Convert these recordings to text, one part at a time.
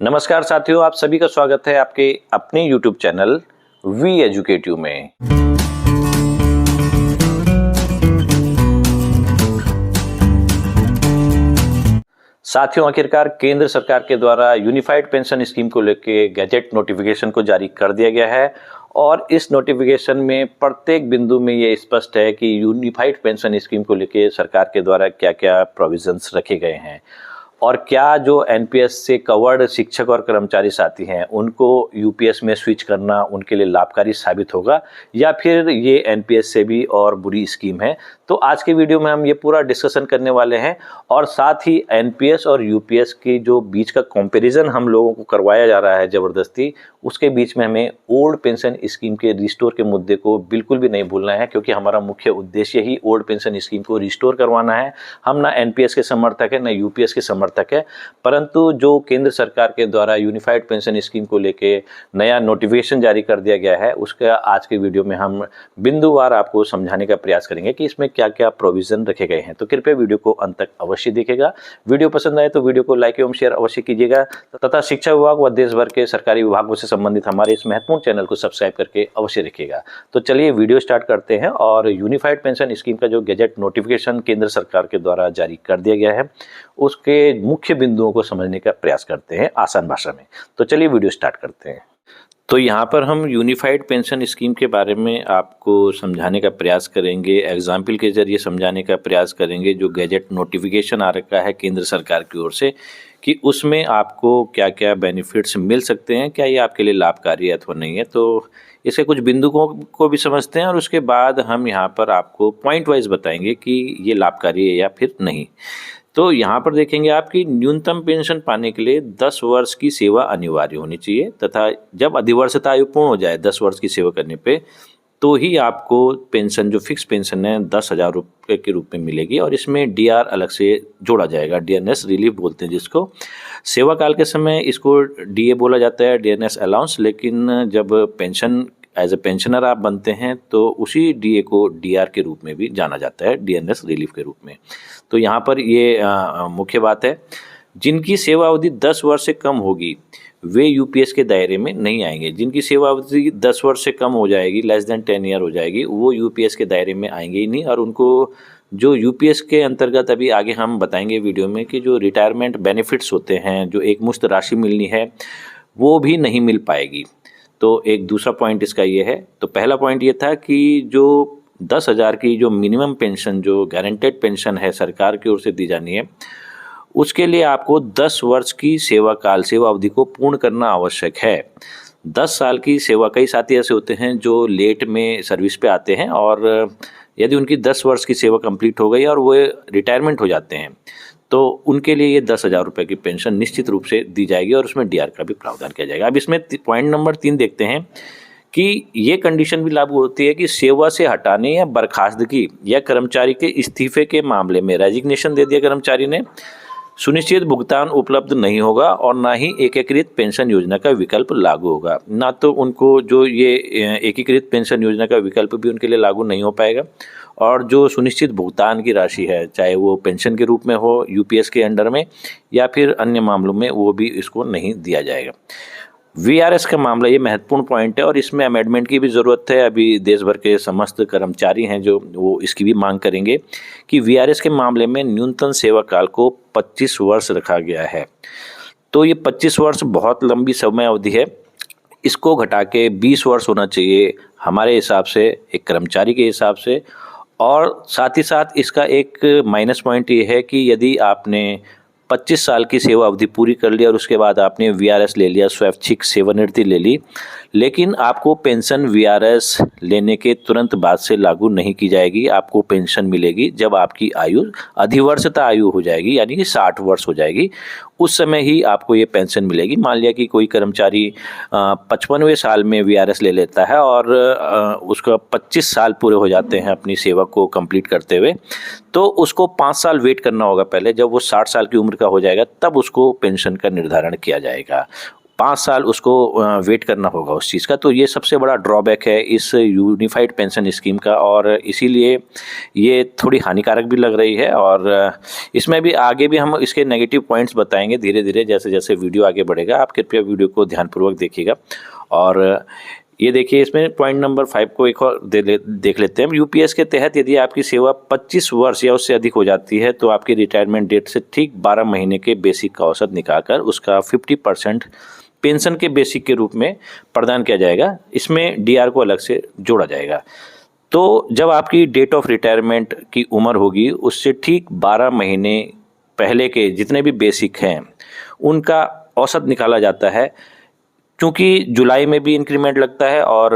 नमस्कार साथियों, आप सभी का स्वागत है आपके अपने YouTube चैनल वी एजुकेटिव में। साथियों, आखिरकार केंद्र सरकार के द्वारा यूनिफाइड पेंशन स्कीम को लेकर गैजेट नोटिफिकेशन को जारी कर दिया गया है और इस नोटिफिकेशन में प्रत्येक बिंदु में ये स्पष्ट है कि यूनिफाइड पेंशन स्कीम को लेकर सरकार के द्वारा क्या क्या प्रोविजंस रखे गए हैं और क्या जो एनपीएस से कवर्ड शिक्षक और कर्मचारी साथी हैं उनको यूपीएस में स्विच करना उनके लिए लाभकारी साबित होगा या फिर ये एनपीएस से भी और बुरी स्कीम है। तो आज के वीडियो में हम ये पूरा डिस्कशन करने वाले हैं और साथ ही एनपीएस और यूपीएस की जो बीच का कंपैरिजन हम लोगों को करवाया जा रहा है ज़बरदस्ती, उसके बीच में हमें ओल्ड पेंशन स्कीम के रिस्टोर के मुद्दे को बिल्कुल भी नहीं भूलना है, क्योंकि हमारा मुख्य उद्देश्य ही ओल्ड पेंशन स्कीम को रिस्टोर करवाना है। हम ना एनपीएस के समर्थक है ना यूपीएस के समर्थक है, परंतु जो केंद्र सरकार के द्वारा यूनिफाइड पेंशन स्कीम को लेके नया नोटिफिकेशन जारी कर दिया गया है, उसका आज के वीडियो में हम बिंदुवार आपको समझाने का प्रयास करेंगे कि इसमें क्या क्या प्रोविजन रखे गए हैं। तो कृपया वीडियो को अंत तक अवश्य देखिएगा। वीडियो पसंद आए तो वीडियो को लाइक एवं शेयर अवश्य कीजिएगा तथा शिक्षा विभाग व देश भर के सरकारी विभागों से संबंधित हमारे इस महत्वपूर्ण चैनल को सब्सक्राइब करके अवश्य रखिएगा। तो चलिए वीडियो स्टार्ट करते हैं और यूनिफाइड पेंशन स्कीम का जो गैजेट नोटिफिकेशन केंद्र सरकार के द्वारा जारी कर दिया गया है उसके मुख्य बिंदुओं को समझने का प्रयास करते हैं आसान भाषा में। तो चलिए वीडियो स्टार्ट करते हैं। तो यहाँ पर हम यूनिफाइड पेंशन स्कीम के बारे में आपको समझाने का प्रयास करेंगे, एग्जाम्पल के जरिए समझाने का प्रयास करेंगे। जो गैजेट नोटिफिकेशन आ रखा है केंद्र सरकार की ओर से कि उसमें आपको क्या क्या बेनिफिट्स मिल सकते हैं, क्या ये आपके लिए लाभकारी है अथवा नहीं है। तो इसके कुछ बिंदुओं को भी समझते हैं और उसके बाद हम यहाँ पर आपको पॉइंट वाइज बताएंगे कि ये लाभकारी है या फिर नहीं। तो यहाँ पर देखेंगे आपकी न्यूनतम पेंशन पाने के लिए 10 वर्ष की सेवा अनिवार्य होनी चाहिए तथा जब अधिवर्षता आयु पूर्ण हो जाए 10 वर्ष की सेवा करने पे तो ही आपको पेंशन जो फिक्स पेंशन है 10,000 रुपये के रूप में मिलेगी और इसमें डीआर अलग से जोड़ा जाएगा। डीएनएस रिलीफ बोलते हैं जिसको। सेवा काल के समय इसको डीए बोला जाता है, डीएनएस अलाउंस, लेकिन जब पेंशन एज ए पेंशनर आप बनते हैं तो उसी डीए को डीआर के रूप में भी जाना जाता है, डीएनएस रिलीफ के रूप में। तो यहाँ पर ये मुख्य बात है। जिनकी सेवा अवधि 10 वर्ष से कम होगी वे यूपीएस के दायरे में नहीं आएंगे। जिनकी सेवा अवधि 10 वर्ष से कम हो जाएगी, लेस देन 10 ईयर हो जाएगी, वो यूपीएस के दायरे में आएंगे ही नहीं। और उनको जो यूपीएस के अंतर्गत अभी आगे हम बताएंगे वीडियो में कि जो रिटायरमेंट बेनिफिट्स होते हैं, जो एक मुश्त राशि मिलनी है, वो भी नहीं मिल पाएगी। तो एक दूसरा पॉइंट इसका ये है। तो पहला पॉइंट ये था कि जो 10,000 की जो मिनिमम पेंशन, जो गारंटेड पेंशन है सरकार की ओर से दी जानी है, उसके लिए आपको 10 वर्ष की सेवा अवधि को पूर्ण करना आवश्यक है। 10 साल की सेवा, कई साथी ऐसे होते हैं जो लेट में सर्विस पे आते हैं और यदि उनकी 10 वर्ष की सेवा कंप्लीट हो गई और वो रिटायरमेंट हो जाते हैं तो उनके लिए ये 10,000 रुपये की पेंशन निश्चित रूप से दी जाएगी और उसमें डीआर का भी प्रावधान किया जाएगा। अब इसमें पॉइंट नंबर 3 देखते हैं कि ये कंडीशन भी लागू होती है कि सेवा से हटाने या बर्खास्तगी या कर्मचारी के इस्तीफे के मामले में, रेजिग्नेशन दे दिया कर्मचारी ने, सुनिश्चित भुगतान उपलब्ध नहीं होगा और ना ही एकीकृत पेंशन योजना का विकल्प लागू होगा। ना तो उनको जो ये एकीकृत पेंशन योजना का विकल्प भी उनके लिए लागू नहीं हो पाएगा और जो सुनिश्चित भुगतान की राशि है, चाहे वो पेंशन के रूप में हो यूपीएस के अंडर में या फिर अन्य मामलों में, वो भी इसको नहीं दिया जाएगा। वीआरएस का मामला ये महत्वपूर्ण पॉइंट है और इसमें अमेंडमेंट की भी ज़रूरत है। अभी देश भर के समस्त कर्मचारी हैं जो वो इसकी भी मांग करेंगे कि वीआरएस के मामले में न्यूनतम सेवा काल को 25 वर्ष रखा गया है। तो ये 25 वर्ष बहुत लंबी समय अवधि है, इसको घटा के 20 वर्ष होना चाहिए हमारे हिसाब से, एक कर्मचारी के हिसाब से। और साथ ही साथ इसका एक माइनस पॉइंट ये है कि यदि आपने 25 साल की सेवा अवधि पूरी कर ली और उसके बाद आपने वीआरएस ले लिया, स्वैच्छिक सेवानिवृत्ति ले ली, लेकिन आपको पेंशन वीआरएस लेने के तुरंत बाद से लागू नहीं की जाएगी। आपको पेंशन मिलेगी जब आपकी आयु अधिवर्षता आयु हो जाएगी, यानी कि 60 वर्ष हो जाएगी, उस समय ही आपको ये पेंशन मिलेगी। मान लिया कि कोई कर्मचारी 55वें साल में वीआरएस ले लेता है और उसका 25 साल पूरे हो जाते हैं अपनी सेवा को कंप्लीट करते हुए, तो उसको 5 साल वेट करना होगा पहले। जब वो 60 साल की उम्र का हो जाएगा तब उसको पेंशन का निर्धारण किया जाएगा। 5 साल उसको वेट करना होगा उस चीज़ का। तो ये सबसे बड़ा ड्रॉबैक है इस यूनिफाइड पेंशन स्कीम का, और इसीलिए ये थोड़ी हानिकारक भी लग रही है। और इसमें भी आगे भी हम इसके नेगेटिव पॉइंट्स बताएंगे धीरे धीरे, जैसे जैसे वीडियो आगे बढ़ेगा। आप कृपया वीडियो को ध्यानपूर्वक देखिएगा। और ये देखिए, इसमें पॉइंट नंबर 5 को एक और देख लेते हैं। यूपीएस के तहत यदि आपकी सेवा 25 वर्ष या उससे अधिक हो जाती है तो आपकी रिटायरमेंट डेट से ठीक 12 महीने के बेसिक का औसत निकालकर उसका 50% पेंशन के बेसिक के रूप में प्रदान किया जाएगा। इसमें डीआर को अलग से जोड़ा जाएगा। तो जब आपकी डेट ऑफ रिटायरमेंट की उम्र होगी उससे ठीक 12 महीने पहले के जितने भी बेसिक हैं उनका औसत निकाला जाता है। क्योंकि जुलाई में भी इंक्रीमेंट लगता है और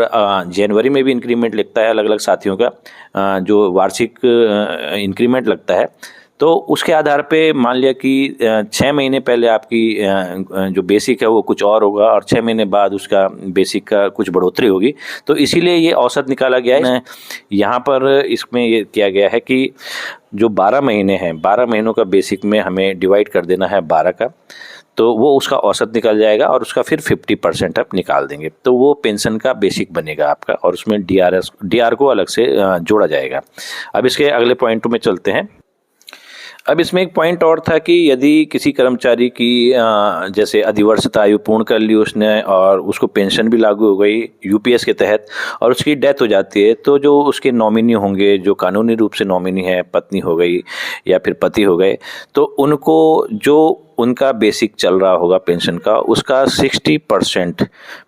जनवरी में भी इंक्रीमेंट लगता है, अलग अलग साथियों का जो वार्षिक इंक्रीमेंट लगता है। तो उसके आधार पे मान लिया कि 6 महीने पहले आपकी जो बेसिक है वो कुछ और होगा और 6 महीने बाद उसका बेसिक का कुछ बढ़ोतरी होगी। तो इसीलिए ये औसत निकाला गया है। यहाँ पर इसमें ये किया गया है कि जो 12 महीने हैं, 12 महीनों का बेसिक में हमें डिवाइड कर देना है 12 का, तो वो उसका औसत निकल जाएगा और उसका फिर 50% आप निकाल देंगे, तो वो पेंशन का बेसिक बनेगा आपका, और उसमें डीआर को अलग से जोड़ा जाएगा। अब इसके अगले पॉइंट में चलते हैं। अब इसमें एक पॉइंट और था कि यदि किसी कर्मचारी की जैसे अधिवर्षता आयु पूर्ण कर ली उसने और उसको पेंशन भी लागू हो गई यूपीएस के तहत और उसकी डेथ हो जाती है, तो जो उसके नॉमिनी होंगे, जो कानूनी रूप से नॉमिनी है, पत्नी हो गई या फिर पति हो गए, तो उनको जो उनका बेसिक चल रहा होगा पेंशन का उसका 60%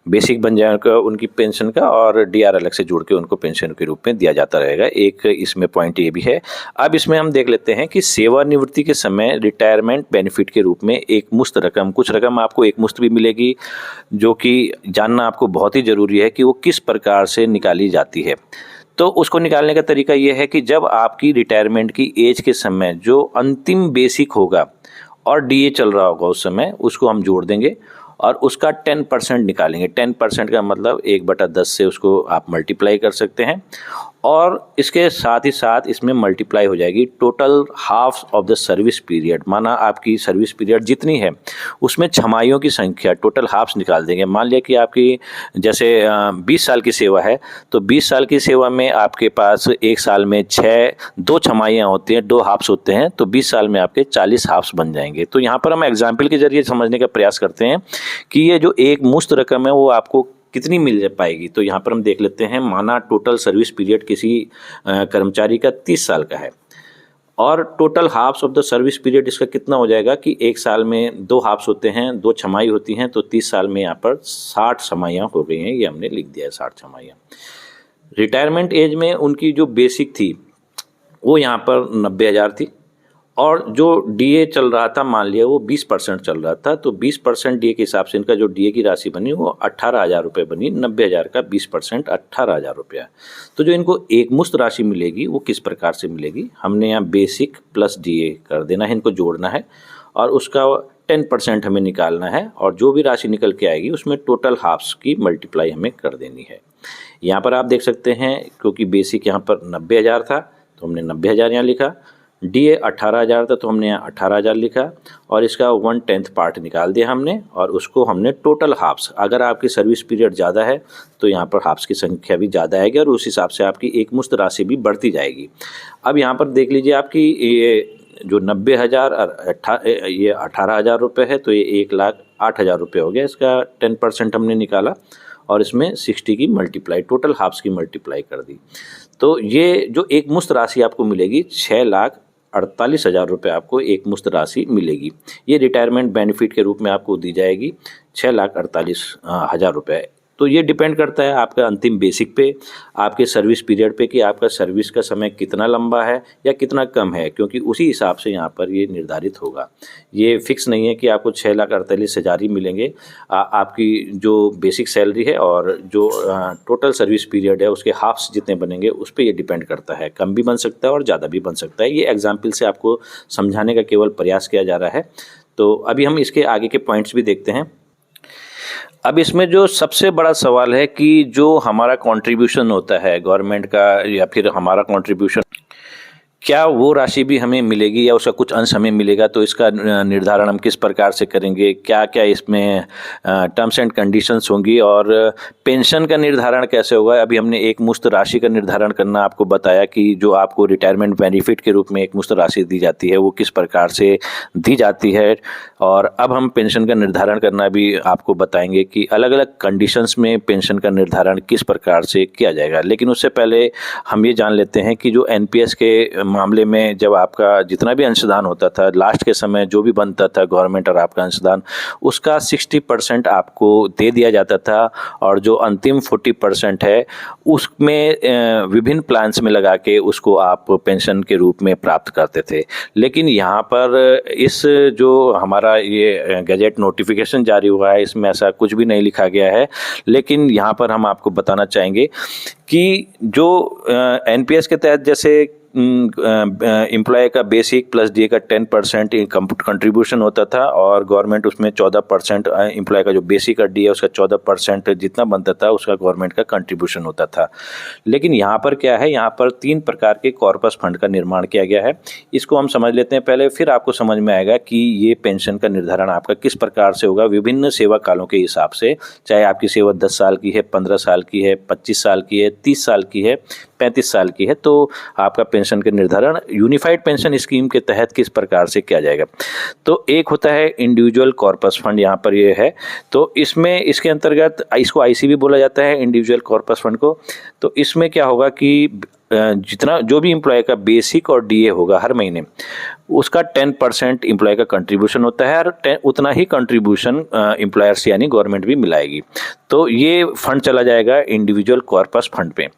बेसिक बन जाएगा उनकी पेंशन का, और डीआर अलग से जोड़ के उनको पेंशन के रूप में दिया जाता रहेगा। एक इसमें पॉइंट ये भी है। अब इसमें हम देख लेते हैं कि सेवानिवृत्ति के समय रिटायरमेंट बेनिफिट के रूप में एक मुश्त रकम, कुछ रकम आपको एक मुश्त भी मिलेगी, जो कि जानना आपको बहुत ही ज़रूरी है कि वो किस प्रकार से निकाली जाती है। तो उसको निकालने का तरीका ये है कि जब आपकी रिटायरमेंट की एज के समय जो अंतिम बेसिक होगा और डीए चल रहा होगा उस समय, उसको हम जोड़ देंगे और उसका 10% निकालेंगे। 10% का मतलब 1/10 से उसको आप मल्टीप्लाई कर सकते हैं, और इसके साथ ही साथ इसमें मल्टीप्लाई हो जाएगी total half of the service period. माना आपकी सर्विस पीरियड जितनी है उसमें छमाइयों की संख्या टोटल हाफ्स निकाल देंगे। मान लिया कि आपकी जैसे 20 साल की सेवा है, तो 20 साल की सेवा में आपके पास एक साल में 2 छमाइयाँ होती हैं, 2 हाफ्स होते हैं, तो 20 साल में आपके 40 हाफ्स बन जाएंगे। तो यहाँ पर हम एग्जाम्पल के जरिए समझने का प्रयास करते हैं कि ये जो एक मुश्त रकम है वो आपको कितनी मिल पाएगी। तो यहाँ पर हम देख लेते हैं, माना टोटल सर्विस पीरियड किसी कर्मचारी का 30 साल का है और total halves of the service period इसका कितना हो जाएगा कि एक साल में 2 हाफ्स होते हैं, 2 छमाई होती हैं, तो 30 साल में यहाँ पर 60 छमाइयाँ हो गई हैं। ये हमने लिख दिया है 60 छमाइयाँ। रिटायरमेंट एज में उनकी जो बेसिक थी वो यहाँ पर 90,000 थी, और जो डीए चल रहा था मान लिया वो 20% चल रहा था, तो 20% डीए के हिसाब से इनका जो डीए की राशि बनी वो 18,000 रुपये बनी। 90,000 का 20% 18,000 रुपया। तो जो इनको एक मुश्त राशि मिलेगी वो किस प्रकार से मिलेगी, हमने यहाँ बेसिक प्लस डीए कर देना है, इनको जोड़ना है और उसका 10% हमें निकालना है, और जो भी राशि निकल के आएगी उसमें टोटल हाफ्स की मल्टीप्लाई हमें कर देनी है। यहाँ पर आप देख सकते हैं क्योंकि बेसिक यहाँ पर 90,000 था तो हमने 90,000 यहाँ लिखा, डीए 18,000 था तो हमने यहाँ 18,000 लिखा, और इसका 1/10 पार्ट निकाल दिया हमने, और उसको हमने टोटल हाफ्स, अगर आपकी सर्विस पीरियड ज़्यादा है तो यहाँ पर हाफ्स की संख्या भी ज़्यादा आएगी और उस हिसाब से आपकी एक मुश्त राशि भी बढ़ती जाएगी। अब यहाँ पर देख लीजिए, आपकी ये जो 90,000 और ये 18,000 रुपये है, तो ये 1,08,000 रुपये हो गया। इसका 10% हमने निकाला और इसमें 60 की मल्टीप्लाई, टोटल हाफ्स की मल्टीप्लाई कर दी। तो ये जो एक मुश्त राशि आपको मिलेगी 6,48,000 रुपये आपको एक मुश्त राशि मिलेगी। ये रिटायरमेंट बेनिफिट के रूप में आपको दी जाएगी 6,48,000 रुपये। तो ये डिपेंड करता है आपका अंतिम बेसिक पे, आपके सर्विस पीरियड पे कि आपका सर्विस का समय कितना लंबा है या कितना कम है, क्योंकि उसी हिसाब से यहाँ पर ये निर्धारित होगा। ये फिक्स नहीं है कि आपको 6,48,000 ही मिलेंगे। आपकी जो बेसिक सैलरी है और जो टोटल सर्विस पीरियड है उसके हाफ्स जितने बनेंगे उस पर ये डिपेंड करता है। कम भी बन सकता है और ज़्यादा भी बन सकता है। ये एग्जाम्पल से आपको समझाने का केवल प्रयास किया जा रहा है। तो अभी हम इसके आगे के पॉइंट्स भी देखते हैं। अब इसमें जो सबसे बड़ा सवाल है कि जो हमारा कंट्रीब्यूशन होता है गवर्नमेंट का, या फिर हमारा कंट्रीब्यूशन क्या वो राशि भी हमें मिलेगी या उसका कुछ अंश हमें मिलेगा, तो इसका निर्धारण हम किस प्रकार से करेंगे, क्या क्या इसमें टर्म्स एंड कंडीशंस होंगी और पेंशन का निर्धारण कैसे होगा। अभी हमने एक मुश्त राशि का निर्धारण करना आपको बताया कि जो आपको रिटायरमेंट बेनिफिट के रूप में एक मुश्त राशि दी जाती है वो किस प्रकार से दी जाती है, और अब हम पेंशन का निर्धारण करना भी आपको बताएंगे कि अलग अलग कंडीशंस में पेंशन का निर्धारण किस प्रकार से किया जाएगा। लेकिन उससे पहले हम ये जान लेते हैं कि जो एनपीएस के मामले में जब आपका जितना भी अंशदान होता था लास्ट के समय जो भी बनता था गवर्नमेंट और आपका अंशदान, उसका 60% आपको दे दिया जाता था और जो अंतिम 40% है उसमें विभिन्न प्लान्स में लगा के उसको आप पेंशन के रूप में प्राप्त करते थे। लेकिन यहाँ पर इस जो हमारा ये गैजेट नोटिफिकेशन जारी हुआ है इसमें ऐसा कुछ भी नहीं लिखा गया है। लेकिन यहाँ पर हम आपको बताना चाहेंगे कि जो एनपीएस के तहत जैसे एम्प्लॉय का बेसिक प्लस डीए का 10% कंट्रीब्यूशन होता था और गवर्नमेंट उसमें 14% एम्प्लॉय का जो बेसिक का डी है उसका 14% जितना बनता था उसका गवर्नमेंट का कंट्रीब्यूशन होता था। लेकिन यहाँ पर क्या है, यहाँ पर 3 प्रकार के कॉर्पस फंड का निर्माण किया गया है। इसको हम समझ लेते हैं पहले, फिर आपको समझ में आएगा कि ये पेंशन का निर्धारण आपका किस प्रकार से होगा विभिन्न सेवा कालों के हिसाब से, चाहे आपकी सेवा 10 साल की है, 15 साल की है, 25 साल की है, 30 साल की है, 35 साल की है, तो आपका पेंशन के निर्धारण यूनिफाइड पेंशन स्कीम के तहत किस प्रकार से किया जाएगा। तो एक होता है इंडिविजुअल कॉर्पस फंड, यहाँ पर ये है, तो इसमें इसके अंतर्गत इसको आईसीबी बोला जाता है इंडिविजुअल कॉर्पस फंड को। तो इसमें क्या होगा कि जितना जो भी एम्प्लॉय का बेसिक और डीए होगा हर महीने उसका 10% एम्प्लॉय का कंट्रीब्यूशन होता है और उतना ही कंट्रीब्यूशन एम्प्लॉयर्स यानी गवर्नमेंट भी मिलाएगी। तो ये फंड चला जाएगा इंडिविजुअल कॉर्पस फंड पे।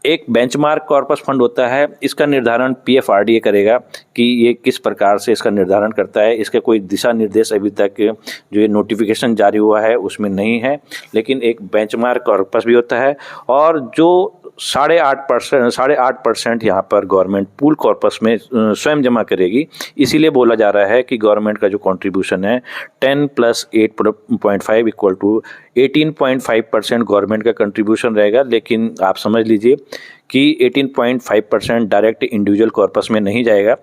एक बेंचमार्क कॉर्पस फंड होता है, इसका निर्धारण पीएफआरडीए करेगा कि ये किस प्रकार से इसका निर्धारण करता है। इसके कोई दिशा निर्देश अभी तक जो ये नोटिफिकेशन जारी हुआ है उसमें नहीं है, लेकिन एक बेंचमार्क कॉर्पस भी होता है। और जो 8.5% यहाँ पर गवर्नमेंट पूल कॉर्पस में स्वयं जमा करेगी, इसीलिए बोला जा रहा है कि गवर्नमेंट का जो कंट्रीब्यूशन है 10 + 8.5 = 18.5% गवर्नमेंट का कंट्रीब्यूशन रहेगा। लेकिन आप समझ लीजिए कि 18.5% डायरेक्ट इंडिविजुअल कॉर्पस में नहीं जाएगा,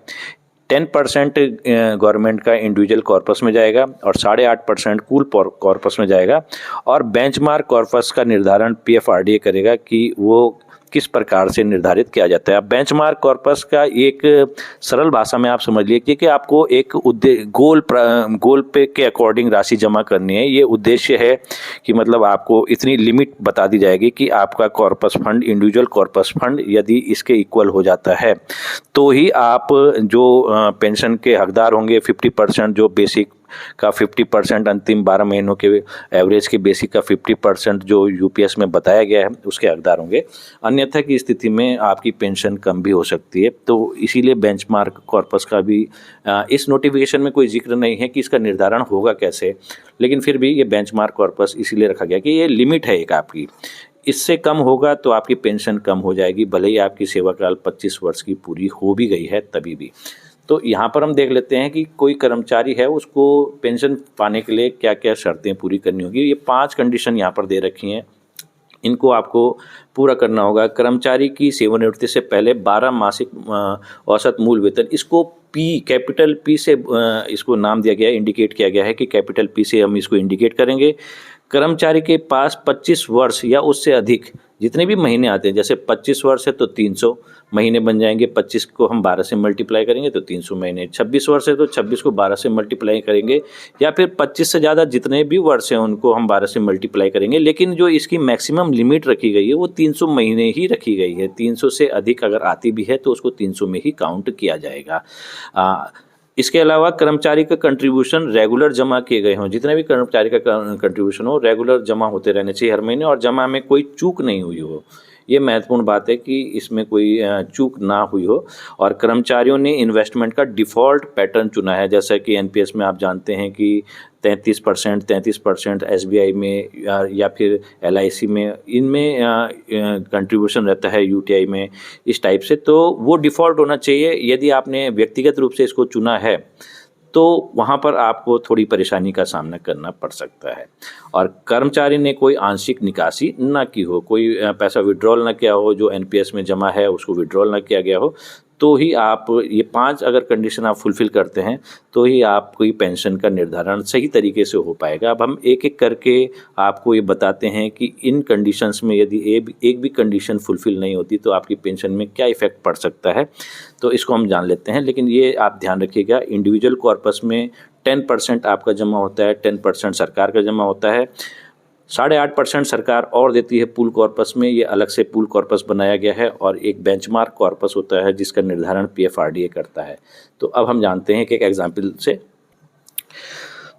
10% गवर्नमेंट का इंडिविजुअल कॉर्पस में जाएगा और 8.5% कूल कॉर्पस में जाएगा। और बेंचमार्क कॉर्पस का निर्धारण पीएफआरडीए करेगा कि वो किस प्रकार से निर्धारित किया जाता है। अब बेंचमार्क कॉर्पस का एक सरल भाषा में आप समझ लीजिए कि आपको एक गोल पे के अकॉर्डिंग राशि जमा करनी है। ये उद्देश्य है कि मतलब आपको इतनी लिमिट बता दी जाएगी कि आपका corpus fund individual corpus fund यदि इसके इक्वल हो जाता है तो ही आप जो पेंशन के हकदार होंगे। 50% जो बेसिक का 50% अंतिम 12 महीनों के एवरेज के बेसिक का 50% जो यूपीएस में बताया गया है उसके हकदार होंगे। अन्यथा की स्थिति में आपकी पेंशन कम भी हो सकती है। तो इसीलिए बेंचमार्क कॉर्पस का भी इस नोटिफिकेशन में कोई जिक्र नहीं है कि इसका निर्धारण होगा कैसे, लेकिन फिर भी ये बेंचमार्क कॉर्पस इसीलिए रखा गया कि ये लिमिट है एक आपकी, इससे कम होगा तो आपकी पेंशन कम हो जाएगी, भले ही आपकी सेवा काल 25 वर्ष की पूरी हो भी गई है तभी भी। तो यहाँ पर हम देख लेते हैं कि कोई कर्मचारी है उसको पेंशन पाने के लिए क्या क्या शर्तें पूरी करनी होगी। ये 5 कंडीशन यहाँ पर दे रखी हैं, इनको आपको पूरा करना होगा। कर्मचारी की सेवानिवृत्ति से पहले 12 मासिक औसत मूल वेतन, इसको कैपिटल पी से इसको नाम दिया गया है, इंडिकेट किया गया है कि कैपिटल पी से हम इसको इंडिकेट करेंगे। कर्मचारी के पास 25 वर्ष या उससे अधिक जितने भी महीने आते हैं, जैसे 25 वर्ष है तो 300 महीने बन जाएंगे, 25 को हम 12 से मल्टीप्लाई करेंगे तो 300 महीने, 26 वर्ष है तो 26 को 12 से मल्टीप्लाई करेंगे, या फिर 25 से ज़्यादा जितने भी वर्ष हैं उनको हम 12 से मल्टीप्लाई करेंगे। लेकिन जो इसकी मैक्सिमम लिमिट रखी गई है वो 300 महीने ही रखी गई है। 300 से अधिक अगर आती भी है तो उसको 300 में ही काउंट किया जाएगा। इसके अलावा कर्मचारी का कंट्रीब्यूशन रेगुलर जमा किए गए हों, जितने भी कर्मचारी का कंट्रीब्यूशन हो रेगुलर जमा होते रहने चाहिए हर महीने, और जमा में कोई चूक नहीं हुई हो। ये महत्वपूर्ण बात है कि इसमें कोई चूक ना हुई हो। और कर्मचारियों ने इन्वेस्टमेंट का डिफ़ॉल्ट पैटर्न चुना है, जैसा कि एनपीएस में आप जानते हैं कि 33% एसबीआई में या फिर एलआईसी में, इनमें कंट्रीब्यूशन रहता है, यूटीआई में इस टाइप से। तो वो डिफ़ॉल्ट होना चाहिए। यदि आपने व्यक्तिगत रूप से इसको चुना है तो वहाँ पर आपको थोड़ी परेशानी का सामना करना पड़ सकता है। और कर्मचारी ने कोई आंशिक निकासी न की हो, कोई पैसा विड्रॉल न किया हो, जो एनपीएस में जमा है उसको विड्रॉल न किया गया हो, तो ही आप ये 5 अगर कंडीशन आप फुलफ़िल करते हैं तो ही आपकी पेंशन का निर्धारण सही तरीके से हो पाएगा। अब हम एक-एक करके आपको ये बताते हैं कि इन कंडीशंस में यदि एक भी कंडीशन फुलफ़िल नहीं होती तो आपकी पेंशन में क्या इफ़ेक्ट पड़ सकता है, तो इसको हम जान लेते हैं। लेकिन ये आप ध्यान रखिएगा, इंडिविजुअल कॉर्पस में 10% आपका जमा होता है, 10% सरकार का जमा होता है, 8.5% सरकार और देती है पूल कॉर्पस में। ये अलग से पूल कॉर्पस बनाया गया है और एक बेंचमार्क कॉर्पस होता है जिसका निर्धारण पीएफआरडीए करता है। तो अब हम जानते हैं कि एक एग्जाम्पल से।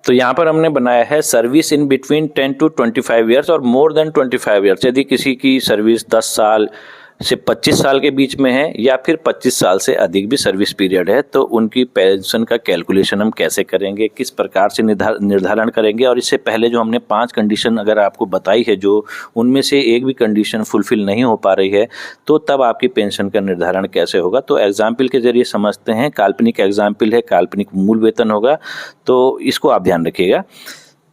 तो यहाँ पर हमने बनाया है service in between 10 to 25 years और मोर देन 25 ईयर्स। यदि किसी की सर्विस 10 साल से 25 साल के बीच में है या फिर 25 साल से अधिक भी सर्विस पीरियड है, तो उनकी पेंशन का कैलकुलेशन हम कैसे करेंगे, किस प्रकार से निर्धारण करेंगे। और इससे पहले जो हमने 5 कंडीशन अगर आपको बताई है, जो उनमें से एक भी कंडीशन फुलफिल नहीं हो पा रही है, तो तब आपकी पेंशन का निर्धारण कैसे होगा। तो एग्जाम्पल के जरिए समझते हैं। काल्पनिक एग्जाम्पल है, काल्पनिक मूल वेतन होगा, तो इसको आप ध्यान रखिएगा।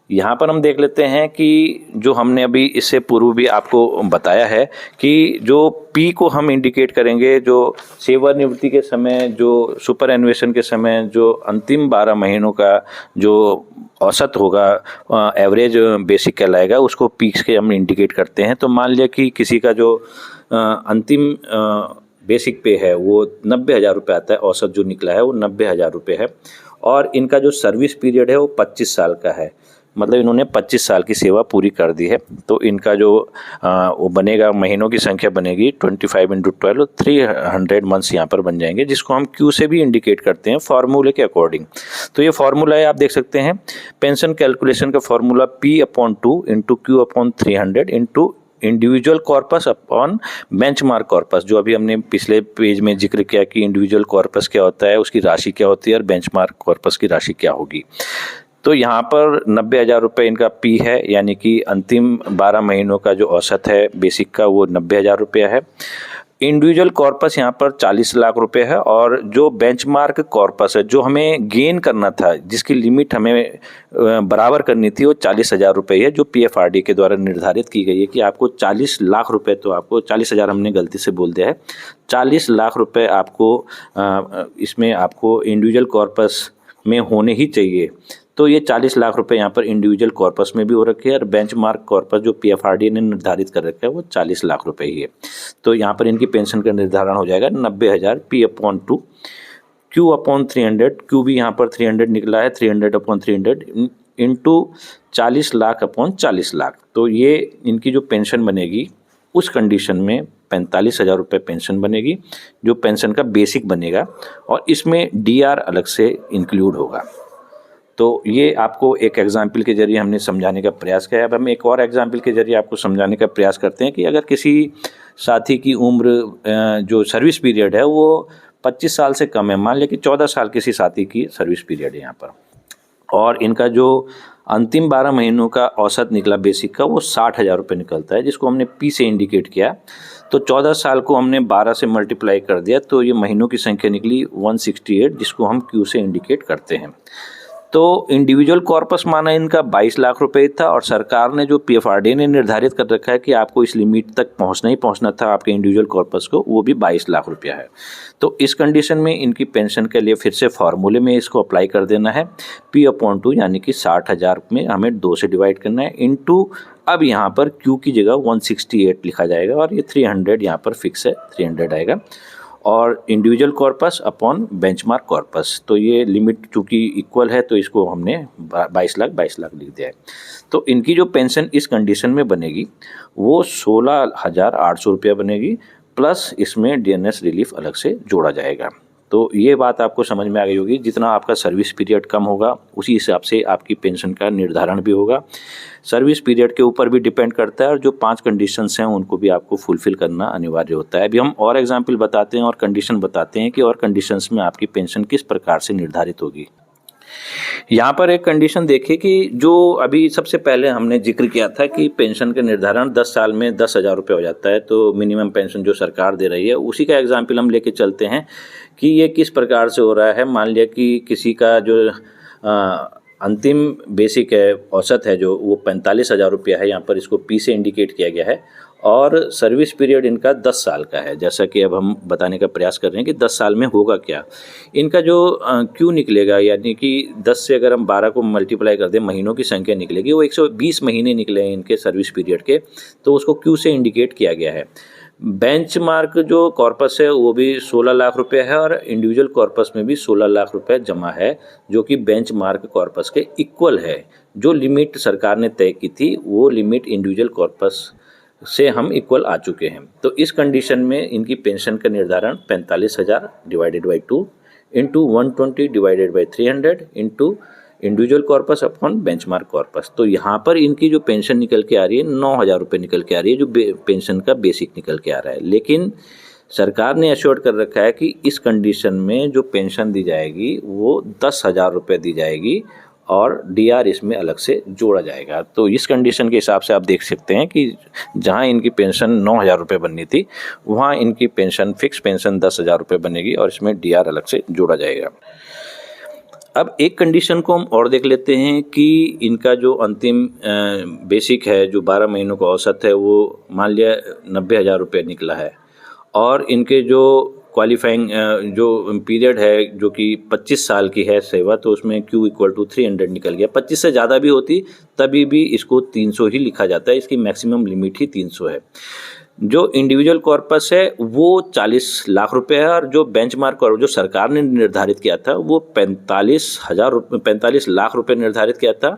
यहाँ पर हम देख लेते हैं कि जो हमने अभी इससे पूर्व भी आपको बताया है कि जो पी को हम इंडिकेट करेंगे, जो सेवानिवृत्ति के समय, जो सुपर एन्युएशन के समय, जो अंतिम 12 महीनों का जो औसत होगा, एवरेज बेसिक कहलाएगा, उसको पीक्स के हम इंडिकेट करते हैं। तो मान लिया कि किसी का जो अंतिम बेसिक पे है वो 90,000 रुपये आता है, औसत जो निकला है वो 90,000 रुपये है, और इनका जो सर्विस पीरियड है वो 25 साल का है, मतलब इन्होंने 25 साल की सेवा पूरी कर दी है। तो इनका जो वो बनेगा, महीनों की संख्या बनेगी 25 × 12, 300 मंथ्स यहाँ पर बन जाएंगे, जिसको हम क्यू से भी इंडिकेट करते हैं फॉर्मूले के अकॉर्डिंग। तो ये फॉर्मूला है, आप देख सकते हैं, पेंशन कैलकुलेशन का formula P/2 × Q/300 into individual corpus upon benchmark corpus. जो अभी हमने पिछले पेज में जिक्र किया कि इंडिविजुअल कॉर्पस क्या होता है, उसकी राशि क्या होती है, और बेंचमार्क कॉर्पस की राशि क्या होगी। तो यहाँ पर 90,000 रुपये इनका पी है, यानी कि अंतिम 12 महीनों का जो औसत है बेसिक का वो 90,000 रुपया है। इंडिविजुअल कॉर्पस यहाँ पर 40 लाख रुपए है, और जो बेंचमार्क कॉर्पस है, जो हमें गेन करना था, जिसकी लिमिट हमें बराबर करनी थी, वो 40,000 रुपये है, जो पीएफआरडी के द्वारा निर्धारित की गई है कि आपको 40 लाख रुपए, तो आपको 40,000 हमने गलती से बोल दिया है, 40 लाख रुपए आपको इसमें आपको इंडिविजुअल कॉर्पस में होने ही चाहिए। तो ये 40 लाख रुपए यहाँ पर इंडिविजुअल कॉर्पस में भी हो रखे हैं, और बेंचमार्क कॉर्पस जो पीएफआरडी ने निर्धारित कर रखा है वो 40 लाख रुपए ही है। तो यहाँ पर इनकी पेंशन का निर्धारण हो जाएगा 90,000 P/2 Q/300, Q भी यहाँ पर 300 निकला है, 300/300 इंटू 40 लाख अपॉन 40 लाख। तो ये इनकी जो पेंशन बनेगी उस कंडीशन में 45,000 रुपये पेंशन बनेगी, जो पेंशन का बेसिक बनेगा, और इसमें डीआर अलग से इंक्लूड होगा। तो ये आपको एक एग्जाम्पल के जरिए हमने समझाने का प्रयास किया है। अब हम एक और एग्जाम्पल के जरिए आपको समझाने का प्रयास करते हैं कि अगर किसी साथी की उम्र जो सर्विस पीरियड है वो 25 साल से कम है, मान लें कि 14 साल किसी साथी की सर्विस पीरियड है यहाँ पर, और इनका जो अंतिम 12 महीनों का औसत निकला बेसिक का वो 60,000 रुपये निकलता है, जिसको हमने पी से इंडिकेट किया। तो 14 साल को हमने 12 से मल्टीप्लाई कर दिया, तो ये महीनों की संख्या निकली 168, जिसको हम क्यू से इंडिकेट करते हैं। तो इंडिविजुअल कॉर्पस माना इनका 22 लाख रुपए था, और सरकार ने जो पीएफआरडी ने निर्धारित कर रखा है कि आपको इस लिमिट तक पहुंचना ही पहुंचना था आपके इंडिविजुअल कॉर्पस को, वो भी 22 लाख रुपया है। तो इस कंडीशन में इनकी पेंशन के लिए फिर से फॉर्मूले में इसको अप्लाई कर देना है, P/2 यानी कि 60,000 में हमें 2 से डिवाइड करना है, इंटू अब यहाँ पर Q की जगह 168 लिखा जाएगा, और ये 300 यहाँ पर फिक्स है, 300 आएगा, और individual corpus upon benchmark corpus. तो ये लिमिट चूँकि इक्वल है, तो इसको हमने 22 लाख लिख दिया है। तो इनकी जो पेंशन इस कंडीशन में बनेगी वो 16,800 रुपया बनेगी, प्लस इसमें डीएनएस रिलीफ अलग से जोड़ा जाएगा। तो ये बात आपको समझ में आ गई होगी। जितना आपका सर्विस पीरियड कम होगा उसी हिसाब से आपकी पेंशन का निर्धारण भी होगा। सर्विस पीरियड के ऊपर भी डिपेंड करता है, और जो 5 कंडीशंस हैं उनको भी आपको फुलफिल करना अनिवार्य होता है। अभी हम और एग्जाम्पल बताते हैं और कंडीशन बताते हैं कि और कंडीशंस में आपकी पेंशन किस प्रकार से निर्धारित होगी। यहाँ पर एक कंडीशन देखिए कि जो अभी सबसे पहले हमने जिक्र किया था कि पेंशन का निर्धारण 10 साल में 10,000 रुपये हो जाता है, तो मिनिमम पेंशन जो सरकार दे रही है उसी का एग्जाम्पल हम लेके चलते हैं कि ये किस प्रकार से हो रहा है। मान लिया कि किसी का जो अंतिम बेसिक है, औसत है, जो वो 45,000 रुपया है, यहाँ पर इसको पी से इंडिकेट किया गया है, और सर्विस पीरियड इनका 10 साल का है। जैसा कि अब हम बताने का प्रयास कर रहे हैं कि 10 साल में होगा क्या। इनका जो क्यों निकलेगा, यानी कि 10 से अगर हम 12 को मल्टीप्लाई कर दें, महीनों की संख्या निकलेगी, वो 120 महीने निकले हैं इनके सर्विस पीरियड के, तो उसको क्यू से इंडिकेट किया गया है। बेंचमार्क जो कॉर्पस है वो भी 16 लाख रुपए है और इंडिविजुअल कॉर्पस में भी 16 लाख रुपए जमा है, जो कि बेंचमार्क कॉर्पस के इक्वल है। जो लिमिट सरकार ने तय की थी वो लिमिट इंडिविजुअल कॉर्पस से हम इक्वल आ चुके हैं। तो इस कंडीशन में इनकी पेंशन का निर्धारण 45,000 divided by 2 into 120 divided by 300 into individual corpus upon benchmark corpus. तो यहाँ पर इनकी जो पेंशन निकल के आ रही है 9,000 रुपये निकल के आ रही है, जो पेंशन का बेसिक निकल के आ रहा है। लेकिन सरकार ने एश्योर कर रखा है कि इस कंडीशन में जो पेंशन दी जाएगी वो 10,000 रुपये दी जाएगी और डीआर इसमें अलग से जोड़ा जाएगा। तो इस कंडीशन के हिसाब से आप देख सकते हैं कि जहां इनकी पेंशन 9,000 रुपये बननी थी वहां इनकी पेंशन फिक्स पेंशन 10,000 रुपये बनेगी और इसमें डीआर अलग से जोड़ा जाएगा। अब एक कंडीशन को हम और देख लेते हैं कि इनका जो अंतिम बेसिक है, जो 12 महीनों का औसत है, वो मान लिया 90,000 रुपये निकला है और इनके जो क्वालिफाइंग जो पीरियड है जो कि 25 साल की है सेवा, तो उसमें Q इक्वल टू 300 निकल गया। 25 से ज़्यादा भी होती तभी भी इसको 300 ही लिखा जाता है, इसकी मैक्सिमम लिमिट ही 300 है। जो इंडिविजुअल कॉर्पस है वो 40 लाख रुपए है और जो बेंचमार्क कॉर्पस जो सरकार ने निर्धारित किया था वो 45 लाख रुपए निर्धारित किया था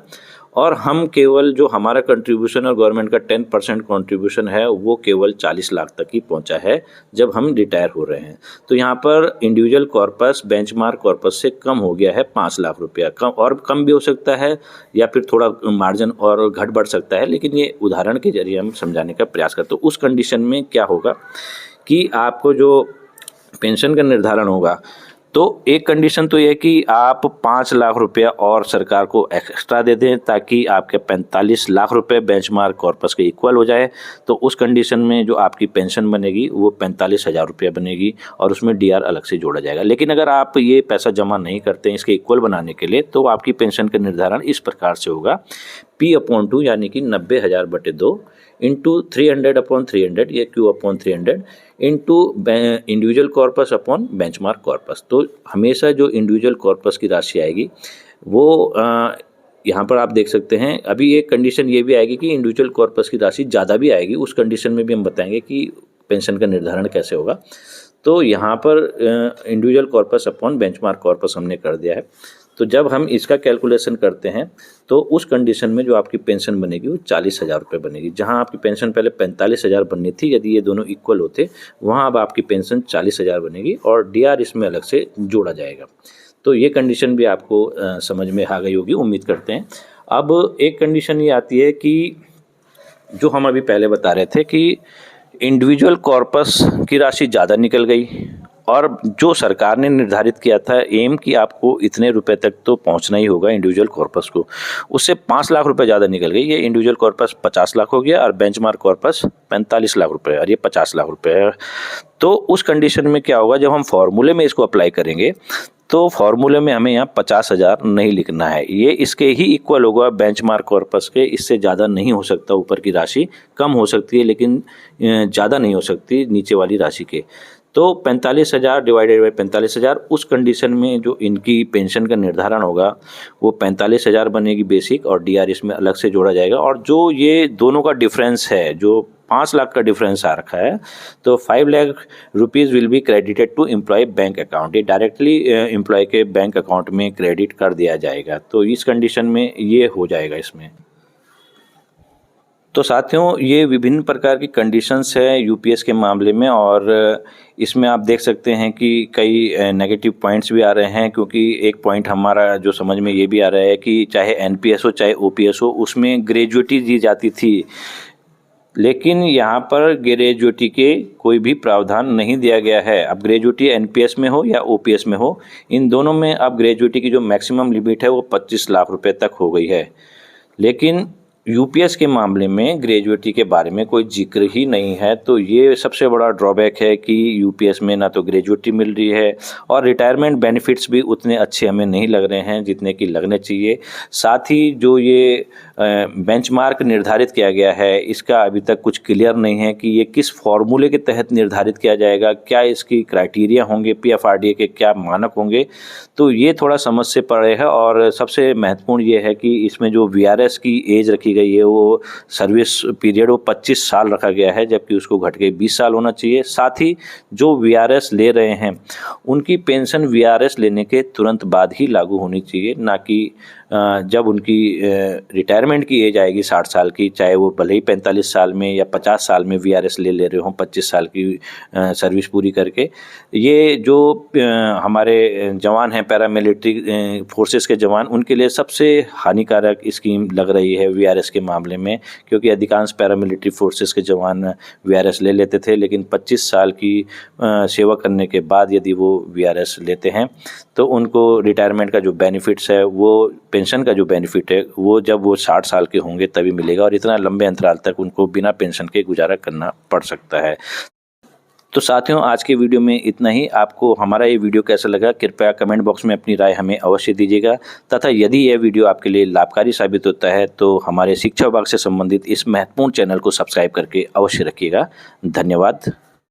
और हम केवल जो हमारा कंट्रीब्यूशन और गवर्नमेंट का 10% कंट्रीब्यूशन है वो केवल 40 लाख तक ही पहुंचा है जब हम रिटायर हो रहे हैं। तो यहाँ पर इंडिविजुअल कॉर्पस बेंचमार्क कॉर्पस से कम हो गया है 5 लाख रुपया, कम भी हो सकता है या फिर थोड़ा मार्जिन और घट बढ़ सकता है, लेकिन ये उदाहरण के जरिए हम समझाने का प्रयास करते हैं। तो उस कंडीशन में क्या होगा कि आपको जो पेंशन का निर्धारण होगा, तो एक कंडीशन तो यह कि आप 5 लाख रुपया और सरकार को एक्स्ट्रा दे दें ताकि आपके 45 लाख रुपए बेंचमार्क कॉर्पस के इक्वल हो जाए। तो उस कंडीशन में जो आपकी पेंशन बनेगी वो 45,000 रुपया बनेगी और उसमें डीआर अलग से जोड़ा जाएगा। लेकिन अगर आप ये पैसा जमा नहीं करते हैं इसके इक्वल बनाने के लिए, तो आपकी पेंशन का निर्धारण इस प्रकार से होगा P/2 यानी कि 90,000/2 इंटू 300/300 ये Q/300 into individual corpus upon benchmark corpus. तो हमेशा जो इंडिविजुअल कॉर्पस की राशि आएगी वो यहाँ पर आप देख सकते हैं। अभी एक कंडीशन ये भी आएगी कि इंडिविजुअल कॉर्पस की राशि ज़्यादा भी आएगी, उस कंडीशन में भी हम बताएंगे कि पेंशन का निर्धारण कैसे होगा। तो यहाँ पर individual corpus upon benchmark corpus हमने कर दिया है। तो जब हम इसका कैलकुलेशन करते हैं तो उस कंडीशन में जो आपकी पेंशन बनेगी वो 40,000 रुपये बनेगी। जहां आपकी पेंशन पहले 45,000 बननी थी, यदि ये दोनों इक्वल होते वहां अब आपकी पेंशन 40,000 बनेगी और डीआर इसमें अलग से जोड़ा जाएगा। तो ये कंडीशन भी आपको समझ में आ गई होगी, उम्मीद करते हैं। अब एक कंडीशन ये आती है कि जो हम अभी पहले बता रहे थे कि इंडिविजुअल कॉर्पस की राशि ज़्यादा निकल गई और जो सरकार ने निर्धारित किया था एम कि आपको इतने रुपए तक तो पहुंचना ही होगा इंडिविजुअल कॉर्पस को, उससे 5 लाख रुपए ज़्यादा निकल गई। ये इंडिविजुअल कॉर्पस 50 लाख हो गया और बेंचमार्क कॉर्पस 45 लाख रुपए और ये 50 लाख रुपए है। तो उस कंडीशन में क्या होगा, जब हम फॉर्मूले में इसको अप्लाई करेंगे तो फॉर्मूले में हमें यहाँ 50,000 नहीं लिखना है, ये इसके ही इक्वल होगा बेंचमार्क कॉर्पस के। इससे ज़्यादा नहीं हो सकता, ऊपर की राशि कम हो सकती है लेकिन ज़्यादा नहीं हो सकती नीचे वाली राशि के। तो 45,000 डिवाइडेड बाई 45,000, उस कंडीशन में जो इनकी पेंशन का निर्धारण होगा वो 45,000 बनेगी बेसिक और डीआर इसमें अलग से जोड़ा जाएगा। और जो ये दोनों का डिफरेंस है, जो 5 लाख का डिफरेंस आ रखा है, तो 5 lakh rupees will be credited to employ bank account. ये डायरेक्टली एम्प्लॉय के बैंक अकाउंट में क्रेडिट कर दिया जाएगा। तो इस कंडीशन में ये हो जाएगा इसमें। तो साथियों, ये विभिन्न प्रकार की कंडीशंस है यूपीएस के मामले में और इसमें आप देख सकते हैं कि कई नेगेटिव पॉइंट्स भी आ रहे हैं, क्योंकि एक पॉइंट हमारा जो समझ में ये भी आ रहा है कि चाहे एनपीएस हो चाहे ओपीएस हो, उसमें ग्रेजुएटी दी जाती थी, लेकिन यहाँ पर ग्रेजुएटी के कोई भी प्रावधान नहीं दिया गया है। अब ग्रेजुएटी एनपीएस में हो या ओपीएस में हो, इन दोनों में अब ग्रेजुएटी की जो मैक्सिमम लिमिट है वो 25 लाख रुपए तक हो गई है। लेकिन यूपीएस के मामले में ग्रेजुएटी के बारे में कोई जिक्र ही नहीं है, तो ये सबसे बड़ा ड्रॉबैक है कि यूपीएस में ना तो ग्रेजुएटी मिल रही है और रिटायरमेंट बेनिफिट्स भी उतने अच्छे हमें नहीं लग रहे हैं जितने कि लगने चाहिए। साथ ही जो ये बेंचमार्क निर्धारित किया गया है, इसका अभी तक कुछ क्लियर नहीं है कि ये किस फॉर्मूले के तहत निर्धारित किया जाएगा, क्या इसकी क्राइटेरिया होंगे, पीएफआरडीए के क्या मानक होंगे, तो ये थोड़ा समझ से परे है। और सबसे महत्वपूर्ण ये है कि इसमें जो वीआरएस की एज रखी गई है, वो सर्विस पीरियड वो 25 साल रखा गया है, जबकि उसको घट के 20 साल होना चाहिए। साथ ही जो वीआरएस ले रहे हैं उनकी पेंशन वीआरएस लेने के तुरंत बाद ही लागू होनी चाहिए, ना कि जब उनकी रिटायरमेंट की एज आएगी 60 साल की, चाहे वो भले ही 45 साल में या 50 साल में वीआरएस ले रहे हों 25 साल की सर्विस पूरी करके। ये जो हमारे जवान हैं, पैरामिलिट्री फोर्सेस के जवान, उनके लिए सबसे हानिकारक स्कीम लग रही है वीआरएस के मामले में, क्योंकि अधिकांश पैरामिलिट्री फोर्सेस के जवान वीआरएस ले लेते थे, लेकिन 25 साल की सेवा करने के बाद यदि वो वीआरएस लेते हैं तो उनको रिटायरमेंट का जो बेनिफिट्स है, वो पेंशन का जो बेनिफिट है, वो जब वो 60 साल के होंगे तभी मिलेगा, और इतना लंबे अंतराल तक उनको बिना पेंशन के गुजारा करना पड़ सकता है। तो साथियों, आज के वीडियो में इतना ही। आपको हमारा ये वीडियो कैसा लगा, कृपया कमेंट बॉक्स में अपनी राय हमें अवश्य दीजिएगा, तथा यदि यह वीडियो आपके लिए लाभकारी साबित होता है तो हमारे शिक्षा विभाग से संबंधित इस महत्वपूर्ण चैनल को सब्सक्राइब करके अवश्य रखिएगा। धन्यवाद।